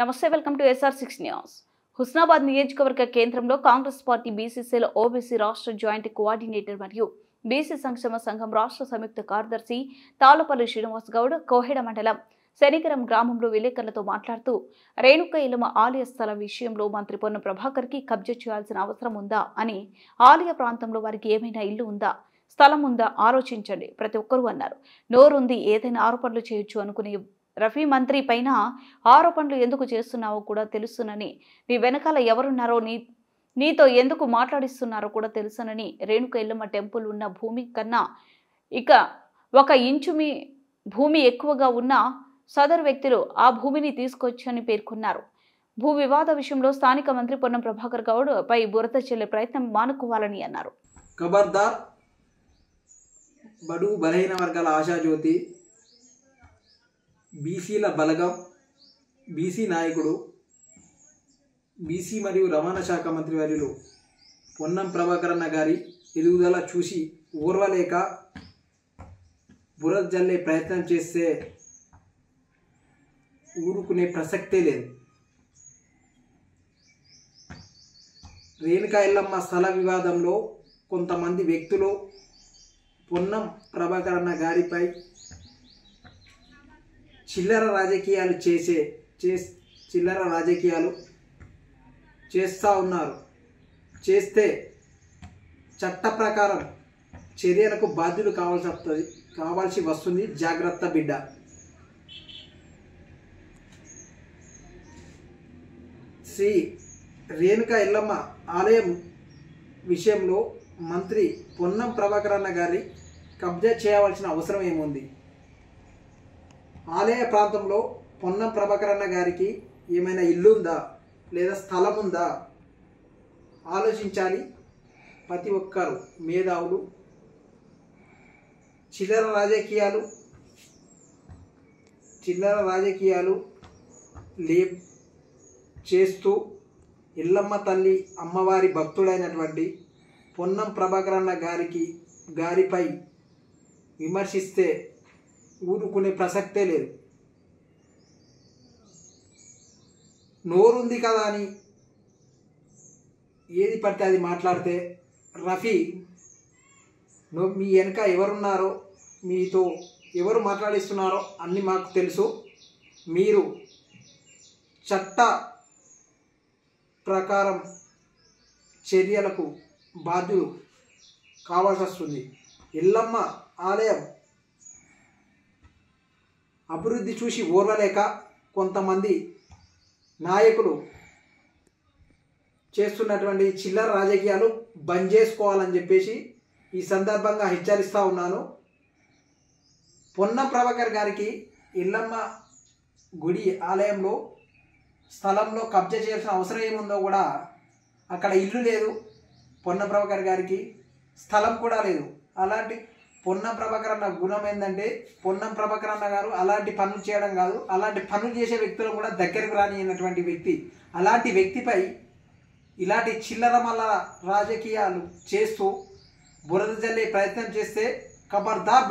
నమస్తే, welcome to SR6 news. Husnabad నియోజకవర్గ కేంద్రంలో కాంగ్రెస్ పార్టీ బీసీసీల ఓబీసీ రాష్ట్ర జాయింట్ కోఆర్డినేటర్ మరియు బీసీ సంక్షేమ సంఘం రాష్ట్ర సంయుక్త కార్యదర్శి తాళ్లపల్లి శ్రీనివాస్ గౌడ్ కోహెడ మండలం శనిగరం గ్రామంలో విలేకరులతో మాట్లాడుతూ రేణుక ఎల్లమ్మ ఆలయ స్థల విషయంలో మంత్రి పొన్నం ప్రభాకర్ కి కబ్జా చేయాల్సిన అవసరం ఉందా అని, ఆలయ ప్రాంతంలో వారికి ఏమైనా ఇల్లు ఉందా, స్థలం ఉందా ఆలోచించండి ప్రతి ఒక్కరూ అన్నారు. నోరుంది ఏదైనా ఆరోపణలు చేయొచ్చు అనుకునే రఫీ మంత్రి పైన ఆరోపణలు ఎందుకు చేస్తున్నావో కూడా తెలుసునని, నీ వెనకాల ఎవరున్నారో నీతో ఎందుకు మాట్లాడిస్తున్నారో కూడా తెలుసునని, రేణుక ఎల్లమ్మ టెంపుల్ ఉన్న భూమి కన్నా ఇక 1 ఇంచు మీ భూమి ఎక్కువగా ఉన్న సదరు వ్యక్తులు ఆ భూమిని తీసుకొచ్చని పేర్కొన్నారు. భూ వివాద విషయంలో స్థానిక మంత్రి పొన్నం ప్రభాకర్ గౌడ్ పై బురద చెల్లే ప్రయత్నం మానుకోవాలని అన్నారు. ఖబర్దార్, బడుగు బలహీన వర్గాల ఆశాజ్యోతి, బీసీల బలగం, బీసీ నాయకుడు, బీసీ మరియు రవాణా శాఖ మంత్రి వర్యులు పొన్నం ప్రభాకర్ అన్న గారి ఎదుగుదల చూసి ఓర్వలేక బురద జల్లే ప్రయత్నం చేస్తే ఊరుకునే ప్రసక్తే లేదు. రేణుకా ఎల్లమ్మ స్థల వివాదంలో కొంతమంది వ్యక్తులు పొన్నం ప్రభాకర్ అన్న గారిపై చిల్లర రాజకీయాలు చేస్తూ ఉన్నారు. చేస్తే చట్ట ప్రకారం చర్యలకు బాధ్యులు కావాల్సి వస్తుంది. జాగ్రత్త బిడ్డ. శ్రీ రేణుకా ఎల్లమ్మ ఆలయం విషయంలో మంత్రి పొన్నం ప్రభాకర్ అన్న గారి కబ్జా చేయవలసిన అవసరం ఏముంది? ఆలయ ప్రాంతంలో పొన్నం ప్రభాకర్ అన్న గారికి ఏమైనా ఇల్లు ఉందా లేదా స్థలం ఉందా ఆలోచించాలి ప్రతి ఒక్కరు మేధావులు. చిల్లర రాజకీయాలు చేస్తూ ఎల్లమ్మ తల్లి అమ్మవారి భక్తుడైనటువంటి పొన్నం ప్రభాకర్ అన్న గారిపై విమర్శిస్తే ఊరుకునే ప్రసక్తే లేదు. నోరుంది కదా అని ఏది పడితే అది మాట్లాడితే, రఫీ మీ వెనక ఎవరున్నారో, మీతో ఎవరు మాట్లాడిస్తున్నారో అన్నీ మాకు తెలుసు. మీరు చట్ట ప్రకారం చర్యలకు బాధ్యులు కావాల్సి వస్తుంది. ఎల్లమ్మ ఆలయం అభివృద్ధి చూసి ఓర్వలేక కొంతమంది నాయకులు చేస్తున్నటువంటి చిల్లర రాజకీయాలు బంద్ చేసుకోవాలని చెప్పేసి ఈ సందర్భంగా హెచ్చరిస్తూ ఉన్నాను. పొన్నం ప్రభాకర్ గారికి ఎల్లమ్మ గుడి ఆలయంలో స్థలంలో కబ్జా చేయాల్సిన అవసరం ఏముందో కూడా, అక్కడ ఇల్లు లేదు, పొన్నం ప్రభాకర్ గారికి స్థలం కూడా లేదు. అలాంటి పొన్నం ప్రభాకర్ అన్న గుణం ఏంటంటే, పొన్నం ప్రభాకర్ అన్న గారు అలాంటి పనులు చేయడం కాదు, అలాంటి పనులు చేసే వ్యక్తులు కూడా దగ్గరికి రానియనటువంటి వ్యక్తి. అలాంటి వ్యక్తిపై ఇలాంటి చిల్లర మల్ల రాజకీయాలు చేస్తూ బురద జల్లే ప్రయత్నం చేస్తే ఖబర్దార్.